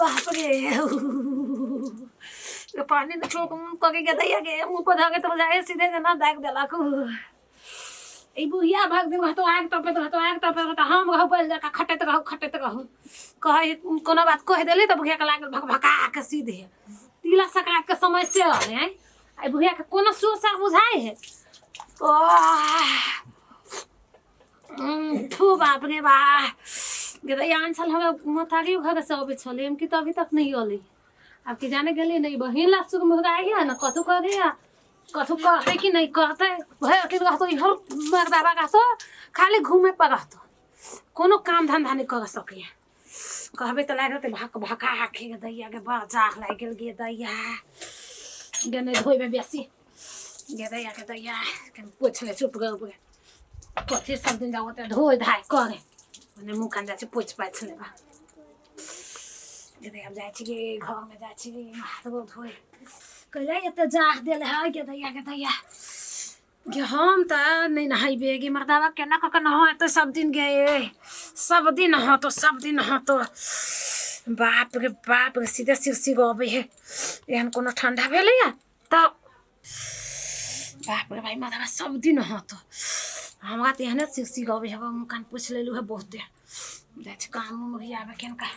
बाप रे पानी में छोक मुंह को के दैया के मुंह पर धागे तो जाए सीधे ना दाग देला को ई बुढ़िया भाग दिन तो आग तो पे तो हम रह पल जा खटत रहू कहे कोनो बात कह देली तो बुढ़िया के लागल भका के सीधे तिला संक्रांत के समय से है आई बुढ़िया के कोनो सोचा बुझाए है थू बाप रे बा गे आंचल हमें मथारी घर से अबे छले हम की तो अभी तक नहीं अली अब की जाने गेली नहीं बहिन लासुक मुहगाई है ना कथु करे कथु कहते कि नहीं कहते भय कि रहतो इधर मर्दाबा का तो खाली घूमे पर रहतो कोनो काम धंधा नहीं कर सके कहबे तो लागते भका आखे के दैया के बाजा लाग गेल गे दैया गे नहीं धोइबे बेसी गे दैया के दैया के पूछ ले चुप गए कथी सब दिन जाओ तो धोई धाय करे मने मुख खान जाचे पोछ पाछ लेबा गे अब जाय छी गे घर में जाय छी हाथ गोड़ धोए कहले एते जाह देले है गे दैया गे हम त नहीं नहाइबे गे मर्दावा केना क के नहा तो सब दिन हो तो बाप रे सीधे सिरसी गबे है एहन कोनो ठंडा भेले या त बाप रे भाई मर्दावा सब दिन हो तो हमरा त एहने सिरसी गबे है मुंह कान पूछ लेलु है बहुते जाय छी काम मुंह आबे केन का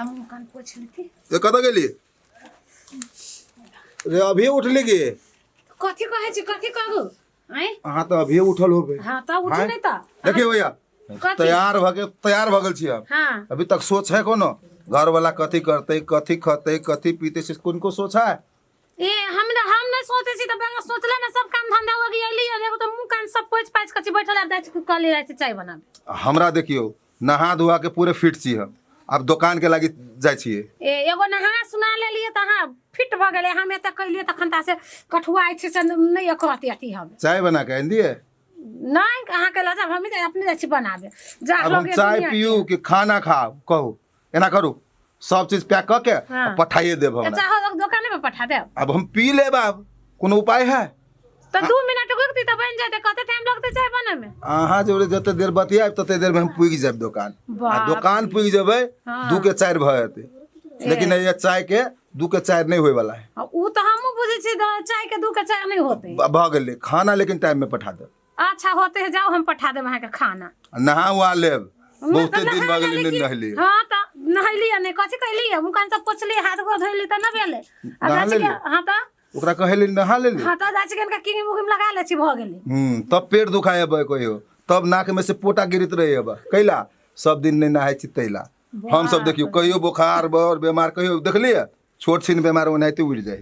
मुंह कान पूछ लेती ये कत गेली रे अभी उठले गे कथी कहे छी कथी करू हैं हां तो अभी उठल होबे हां त उठे नहीं त देखिए भैया तैयार भ गेल छी हम हां अभी तक सोच है कोनो घर वाला कथी करते कथी खते कथी पीते से को सोचा है ए हम नहीं सोचे छी त बेगा सोचले ना सब काम धंधा हो गेली एगो त मुंह कान सब पोछ पाछ के बैठल आ दाच कले रह छै चाय बनाबे हमरा देखियो नहा धोआ के पूरे फिट छी हम अब दुकान के लागी जाय छिए ए एगो नहा सुना लेलिए त हां फिट भ गेले हम एत कहलिए तखनता से कठुआई छै से नहीं एकरती अथी हम चाय बना के दिए नहीं कहां के ला हम अपने जाय छी बनाबे जा अब हम लोग चाय पियो कि खाना खाओ कहू एना करू सब चीज पैक क के पठाइए देब हमरा चाहो लोग दुकान में पठा दे अब हम पी लेब अब कोनो उपाय है तो 2 मिनट रुकती त बन जाते कते टाइम लगते चाय बने में अहाँ जोरे जते देर बतियाब तते देर में हम पुग जाब दुकान आ दुकान पुग जेबै 2 के 4 भ जेते लेकिन ये चाय के 2 के 4 नहीं होय वाला है उ त हम बुझे छी चाय के 2 के 4 नहीं होते भ गेले खाना लेकिन टाइम में पठा दे अच्छा होते है जाओ हम पठा देब अहाँ के खाना नहा वा लेब बहुत दिन भ गेले नहीं नहली हां त नहली नहीं कथि कहली मुकान सब पोछली हाथ गोड़ धोइली त न भेले हां त ओकरा कहेली नहा लेली हां त जाछि के किंग मुखिम लगा ले छी भ गेली तब पेट दुखाए बे कहियो तब नाक में से पोटा गिरत रहे अब कैला सब दिन नहीं नहाय छी तैला हम सब देखियो कहियो बुखार बर बीमार कहियो देखलिए छोट छिन बीमार ओनाइते उड़ जाए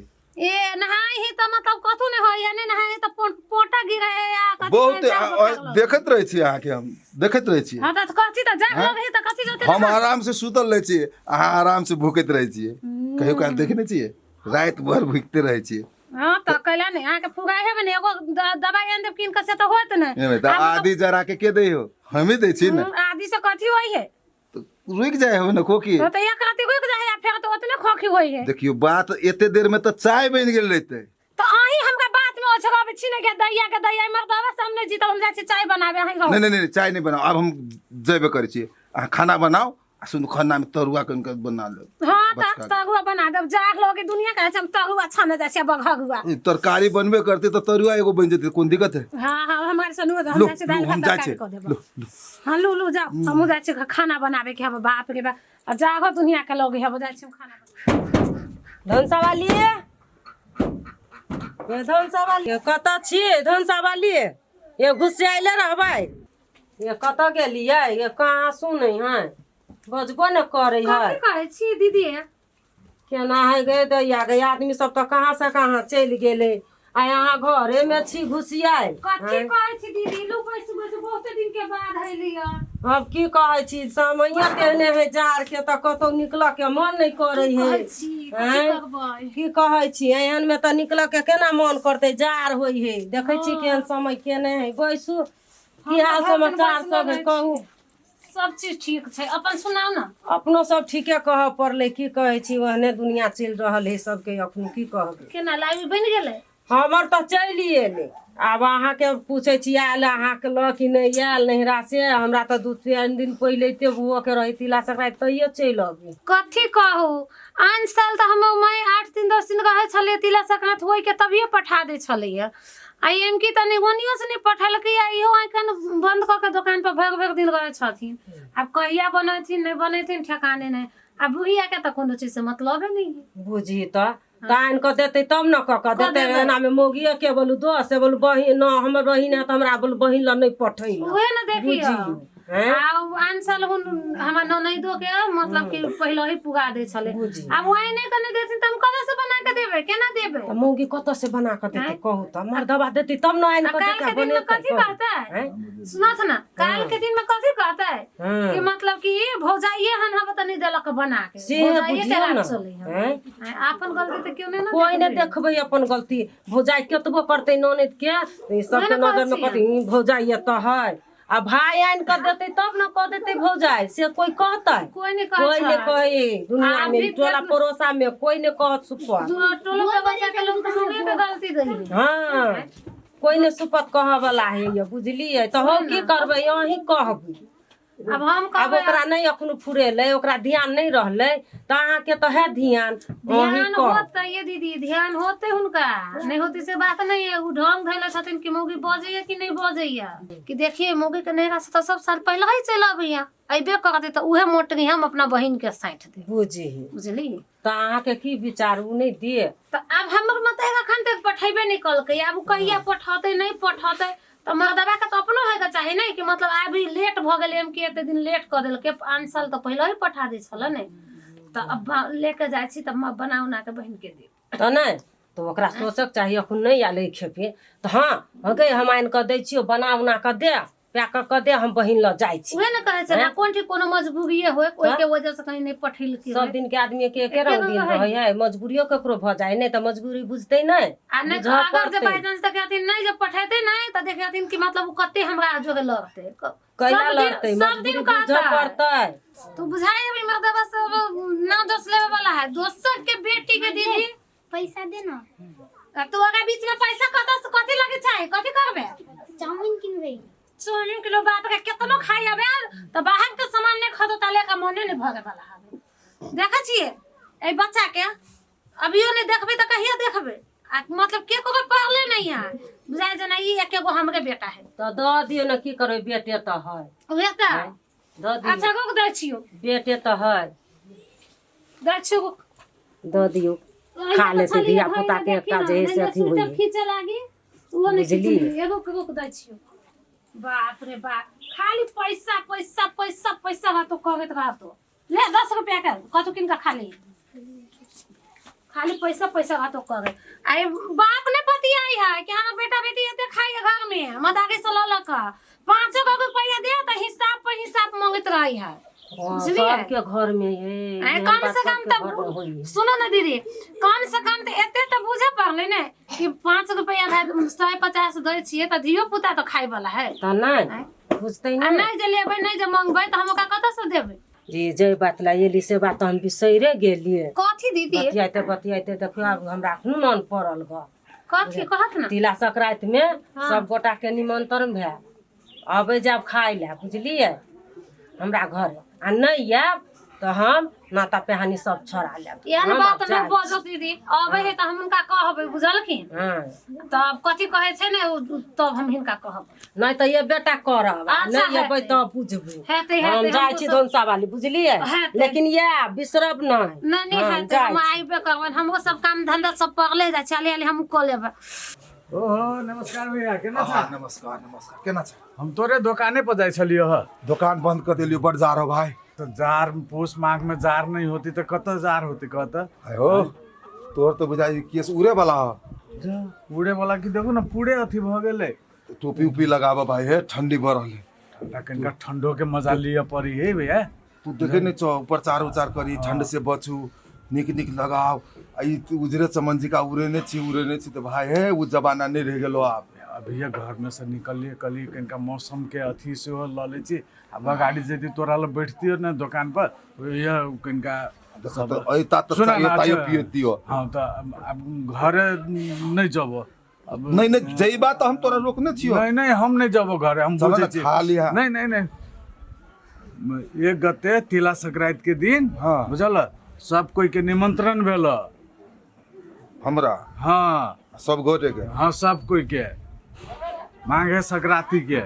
ए नहाई ही त मतलब कथु नहीं होय ने नहाई त पोटा गिरे या बहुत देखत रहे छी अहाँ के हम देखत रहे छी हां त कथि त जाग लगे त कथि जोते हम आराम से सुतल रहे छी अहाँ आराम से भूखत रहे छी कहियो काल देखने छी रात भर भूखते रहे छी हां त कैला नहीं आके फुगाई है ने एगो दवाई आन देब किन के से त होत ने त आदि जरा के दे हो हमें दे छी ना आदि से कथि होई है रुक जाए हो ना खोकी तो एक रात रुक जाए फिर तो उतने खोखी होई है देखियो बात एते देर में तो चाय बन गेल रहते तो आही हमरा बात में ओछराबे छी ने के दैया मर्दावा सामने जी त हम जाय छी चाय बनाबे आही गाँव नहीं चाय नहीं बनाओ अब हम जेबे करे छी खाना बनाओ सुन खाना में तरुआ के बना लो हां त तरुआ बना देब जाग लोगे दुनिया का हम तरुआ छाने जाय छी बघगुआ तरकारी बनबे करते तो तरुआ एगो बन जेते कोन दिक्कत है हां हमारे सनु हम जाय छी दाल भात कर देब हां लो जाओ हम जाय छी खाना बनाबे के हम बाप रे बा जागो दुनिया के लोग हम जाय छी खाना धनसा वाली ये धनसा वाली कत छी धनसा वाली ये घुसियाइले रहबै ये कत गेलियै ये कहां सुनै है बजबो न करे है कथि कहै छी दीदी केना है गे दैया गे आदमी सब तो कहां से कहां चल गेले आ यहाँ घरे में छी घुसियाइ कथि कहै छी दीदी लोग बैस बहुत दिन के बाद आइलिया अब की कहै छी समैया तेहने है जार के त कतौ निकल के मन नहीं करे है की कहै छी एहन में त निकल के केना मन करते जार होई है देखै छी केहन समय केने है बैसू की हाल समाचार सब है कहू सब चीज ठीक छै अपन सुनाओ ना अपनो सब ठीके कह पड़ले की कहै छी ओहने दुनिया चल रहल है सबके अखन की कहब केना लाइव बन गेलै हमर त चली एले अब अहाँके पूछे छी आयल अहाँके ल कि नहीं आयल नैहरा से हमरा तो 2-3 दिन पहले ते बुआ के रही तिला संक्रांति तैयो चलि अबी कथी कहू आन साल तो हम मैं 8 दिन 10 दिन रहे छलिए तिला संक्रांति होई के तभिए पठा दे छलिए आ एम की तनी होनियो से नहीं पठलकै आ इहो आइकन बंद क के दुकान पर भग दिन रहे छथिन अब कहिया बनैथिन नहीं बनैथिन ठेकाने नहीं अब बुढ़िया के तो कोनो चीज से मतलब है नहीं बुझी तो तान क देते तब न क देते एना में मोगिया के बोलू दो से बोलू बहिन न हमर बहिन है त हमरा बोलू बहिन ल नहीं पठैल उहे न देखियो आन साल हमार ननैदो के मतलब कि पहले ही पुगा दे छले अब वही नहीं करने देथिन त हम कतौ से बना के देबे केना देबे त मोगी कत से बना के देते कहू त मर्दवा देती तब न आइन क काल के दिन में कथी कहता है सुनत ना काल के दिन में कथी कहता है कि मतलब कि भौजाइए हन हम त नहीं देलक बना के भौजाइए के रात चले हैं अपन गलती त क्यों नहीं ना कोई ने देखबै अपन गलती भौजाई केतबो करते ननद के ई सब के नजर में कथी भौजाइए त है आ भाई आइन कर देते तब न कह देते भौजाई से कोई कहता है कोई नहीं कहे दुनिया में टोला पड़ोसा में कोई ने कहत सुपा टोलो के बच्चा के लोग तो मोगे के गलती दही हाँ कोई ने सुपत कह वाला है ये बुझलिए तो हम की करबै यही कहबै अब हम अब ओकरा नहीं अखनो फुरेले ओकरा ध्यान नहीं रहले त अहाँ के तो है ध्यान होता ये दीदी ध्यान होते उनका नहीं होती से बात नहीं है उ ढंग धैले छथिन कि मौगी बजैया कि नहीं बजैया कि देखिए मौगी के नैहरा से तो सब साल पहले ही चल अबैया अइबे करते तो उहे मोटरी हम अपना बहिन के साइठ दे बुझली त अहाँ के की विचार उ नहीं दिए त अब हमर मत एखन तक पठेबे नहीं कल के अब कहिया पठते नहीं पठते तो मर्दवा के तो अपनो है चाहिए नहीं कि मतलब अभी लेट भ गेल एम के एते दिन लेट क देल के 5 साल तो पहले ही पठा दे छल ने तो अब लेके जाय छी त बना उना के बहन के दे त नहीं तो ओकरा सोचक चाहिए अखन नहीं आले खेपे तो हां हगे हम आइन क दै छियो बना उना क दे पैक क दे हम बहिन ल जाय छी उहे न कहे छै ना कोन ठीक कोनो मजबूरी होय कोई के वजह से कहीं नहीं पठिल के सब दिन के आदमी के एके रंग दिन रहे है मजबूरियो ककरो भ जाय नहीं त मजबूरी बुझते नहीं आ नहीं अगर जे बाई चांस तक कहथिन नहीं जब पठेते नहीं त देखथिन कि मतलब कते हमरा जोगे लगते कैला लगते मजबूरी बुझ पड़तै तू बुझाई अभी मर्दवा सब ना दोष लेवे वाला है दोस्त के बेटी के दीदी पैसा दे ना तू अगर बीच में पैसा कथी लगे चाहे कथी करबे चाउमीन किनबे चाउमीन किलो बाप के केतनो खाई आबे त बाहर के सामान ने खदो ताले का मने ने भगे वाला है देखा छिए ए बच्चा के अभियो ने देखबे त कहिया देखबे मतलब के को पढ़ले नहीं है बुझाय जना ई एके गो हमरे बेटा है त द दियो न की करबे बेटे त है उहे त द दियो अच्छा को दै छियो बेटे त है दै छियो द दियो खा लेते दिया पुता के एकटा जे से अथी होई खींचे लागी वो नहीं एगो को दै छियो बाप रे बाप खाली पैसा पैसा पैसा पैसा बा तो कहत रहा तो ले 10 रुपया का कतो किन का खाली पैसा पैसा बा तो करे आई बाप ने पतियाई है कि हमर बेटा बेटी एते खाई घर में मदागे से ल का 500 रुपया दे त हिसाब पे हिसाब मांगत रही है सबके घर में है कम से कम तो सुनो ना दीदी कम से कम तो एते तो बुझे पड़ले ने कि 5 रुपया 150 दे छिए त धियो पुता तो खाई वाला है त नहीं बुझते नहीं जे लेबै नहीं जे मंगबै त हम ओकरा कत से देबै जी जय बात ला ये से बात हम बिसैरे गेलिए कथी दीदी बतियाते देखियो अब हमरा अखनो मन पड़ल ग कथी कहत ना तिला संक्रांति में सब गोटा के निमंत्रण भे अबे जब खाई ले बुझलिए हमरा घर आ नहीं आब तो हम नाता पेहानी सब छोड़ा लेब एहन बात न बजत दीदी अबे है त हम उनका कहबै बुझलखिन तब कथी कहे छै ने तब हम हिनका कहब नहीं त ये बेटा करब नहीं एबै त बुझबै हम जाय छी धनसा वाली बुझलिए लेकिन ये बिसरब नहीं है त हम आइबे करबन हमरो सब काम धंधा सब पगले जा चले आले हम क लेब ओहो नमस्कार भैया केना छ नमस्कार केना छ हम तोरे दुकाने पर जाय छलियो ह दुकान बंद कर देलियो बड़ जार हो भाई तो जार पोस माघ में जार नहीं होती तो कत जार होती कत हो तोर तो बुझाई केस उड़े वाला उड़े वाला की देखो ना पूरे अथी भ गेले टोपी उपी लगावा भाई है ठंडी भरल है ठंडा कनका ठंडो के मजा लिया पड़ी है भैया तू देखे नहीं छो ऊपर चार उचार करी ठंड से बचू निक निक लगाओ आई उजरे चमन जी का उड़े छी तो भाई है वो जमाना नहीं रह गेलो आप भैया घर में से निकलिए कली कनका मौसम के अथी से हो ल ले छी अब गाड़ी जदी तोरा ल बैठतियो ना दुकान पर ये कनका सब ऐ ता तो तायो पियतियो हां त अब घर नहीं जब अब नहीं नहीं जई बात तो हम तोरा रोकने छियो नहीं नहीं हम नहीं जाबो घरे हम चलो ना, बुझे छी खा लिहा। नहीं नहीं नहीं एक गते तिला संक्रांति के दिन हाँ। बुझल सब कोई के निमंत्रण भेल हमरा हाँ सब गोटे के हाँ सब कोई के माघे संक्रांति के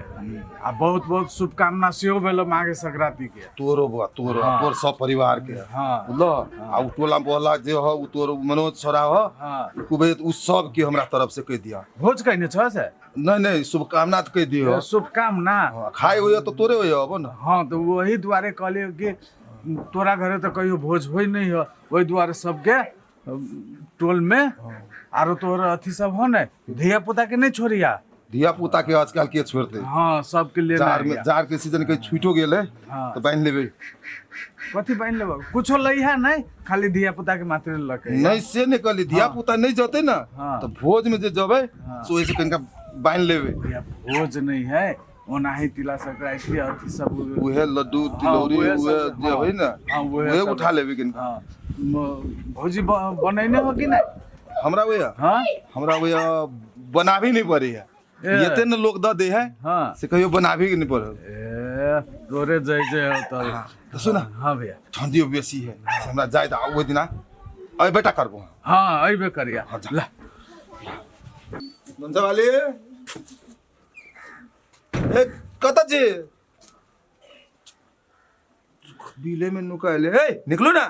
आ बहुत बहुत शुभकामना सेहो भेल माघे संक्रांति के तोरो बुआ तोरो हाँ। तोर सब परिवार के हाँ बुझलो आ उ टोला मोहल्ला जे हो उ तोर मनोज छोरा हो हाँ कुबेत उ सब के हमरा तरफ से कह दिया भोज कहने छ से नहीं नहीं शुभकामना तो कह दियो शुभकामना हाँ, खाए हो तो तोरे हो अब ना हाँ तो वही द्वारे कहलियो कि तोरा घरे तो कहियो भोज होई नहीं हो वही द्वारे सबके टोल में आरो तोर अथी सब हो ने धिया पुता के नहीं छोड़िया धिया पुता के आजकल के छोड़ते हाँ सबके लिए जार के सीजन के छूटो गेले हाँ। तो बांध लेबे कथी बांध लेबो कुछो लइहा नहीं खाली धिया पुता के मात्र लके नहीं से नहीं कहली धिया पुता नहीं जते ना हाँ। तो भोज में जे जबे हाँ। सो ऐसे कनका बांध लेबे भैया भोज नहीं है ओनाही तिला संक्रांति अथी सब उहे लड्डू हाँ, तिलौरी उहे उहे सब, जे हाँ। होई ना हाँ, उहे उहे सब। उठा लेबे कनका हाँ भोजी बनैने हो कि नहीं हमरा वे हाँ हमरा वे बना भी नहीं पड़ी है ए। ये न लोग द दे है हाँ से कहियो बना भी नहीं पड़े ए तोरे जैसे हो तो सुना हाँ भैया ठंडियो बेसी है से हमरा जाय त ओइ दिना अय बेटा करबो हाँ अइबे करिया हाँ, जा। ला नंजा वाली ए कत जे बिले में नुकाले ए निकलो ना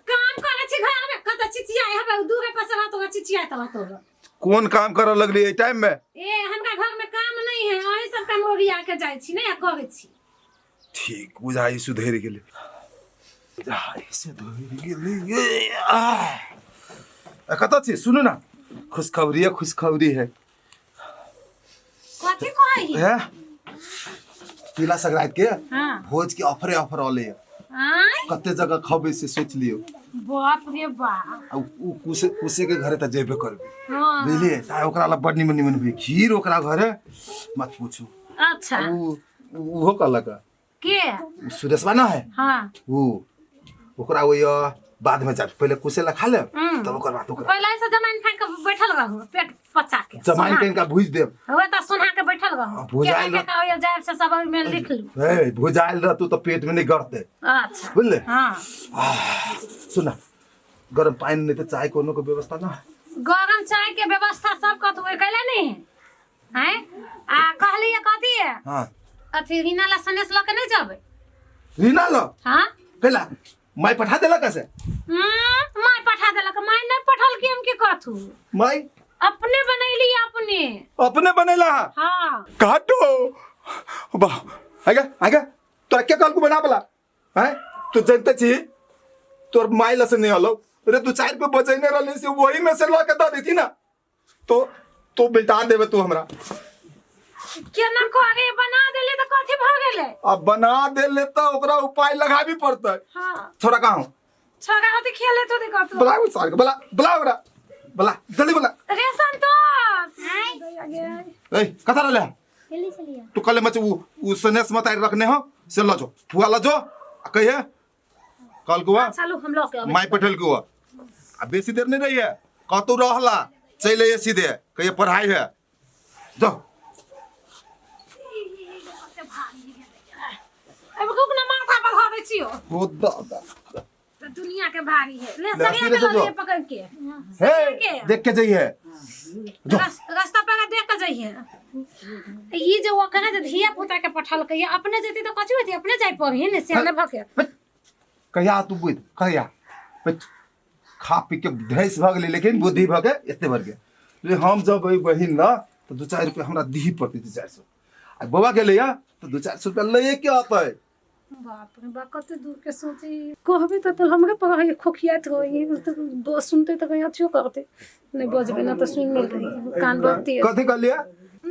काम करे छी घर में कत चिचिया है दूर पे से तो चिचिया तो कौन काम कर लगली ए टाइम में ए हमरा घर में काम नहीं है ओही सब काम ओरिया के जाय छी नहीं करे छी ठीक बुझाई सुधर गेले बुझाई सुधर गेले आ कत छी सुनो ना खुशखबरी है कथी कहई है तिला संक्रांति के हां भोज के ऑफर आले आय कते जगह खबे से सोच लियो बाप रे बाप उ कुसे के घरे त जेबे करबे हां बुझलिए चाहे ओकरा ला बड निमन भी खीर ओकरा घरे मत पूछू अच्छा वो कहलक के सुरेशवा ना है हां वो ओकरा वो बाद में जा पहले कुसे ला खा ले तब ओकर बाद ओकरा पहले से जमाइन खा के बैठल रहू पेट पचा के जमाइन के इनका भूज दे होए त सुना के बैठल रहू भुजाइल के का जाब से सब में लिख लू ए भुजाइल रह तू तो पेट में नहीं गड़ते अच्छा बुझले हां सुना गरम पानी नहीं तो चाय कोनो के व्यवस्था ना है गरम चाय के व्यवस्था सब कत हुए कैले नहीं है आ कहली कथी है हां अथी रीना ला सनेस ल के नहीं जाबे रीना लो हां कैला माई पठा देला कैसे माय पठा देलक माय नहीं पठल के हम के कथू माई अपने बनैली अपने बनेला हां काटो वाह आगे तोरा क्या कहल को बना बला हैं तू जानते छी तोर माई लसे नहीं हलो अरे तू 4 पे बजैने रहले से वही में से ला के द देती ना तो बेटा देबे तू हमरा केना करे बना देले त कथी भ गेले अब बना देले त ओकरा उपाय लगाबी पड़तै हां छोरा कहां छगा होती खेले तो देखो तू बुला सार बुला ओकरा बुला जल्दी बुला रे संतोष ए कथा रहले जल्दी चलिए तू कले मच उ सनेस मत रखने हो से ल जो फुआ ल जो कहिए कल को चलो हम लोग के माई पटेल को आ बेसी देर नहीं रही है कतौ रहला चले सीधे कहिए पढ़ाई है जाओ अब रुक ना माथा पर धरे छियो हो दादा दुनिया के भारी है ले ले, सरिया सीधे के से जो। लिए पकड़ के हे देख के जाइए रास्ता पर देख के जाइए ये जो ओकरा जे धिया पुता के पठल के अपने जेती तो कछु होती अपने जाई पढ़ी ने से ने भके कहिया तू बुझ कहिया खा पी के भैंस भ गेली लेकिन बुद्धि भ के एते भर के हम जब बहिन ना तो 2-4 रुपया हमरा दी पड़ती 400 आ बाबा गेले या तो 2-400 रुपया ले के आता है बाप रे बा कते दूर के सोची कहबे तो हमरे पर खोखियात होई तो सुनते तो कहीं अच्छो करते नहीं बजबे ना तो सुन मिल रही कान बत्ती है कथी कर लिया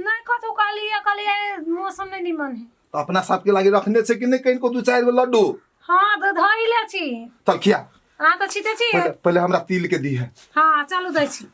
नहीं कथो कालिए मौसम नहीं निमन है तो अपना सब के लागे रखने से कि नहीं कहीं को 2-4 गो लड्डू हां तो धइले छी चल खिया हां तो छिते छी पहले हमरा तिल के दी है हां चलो दै छी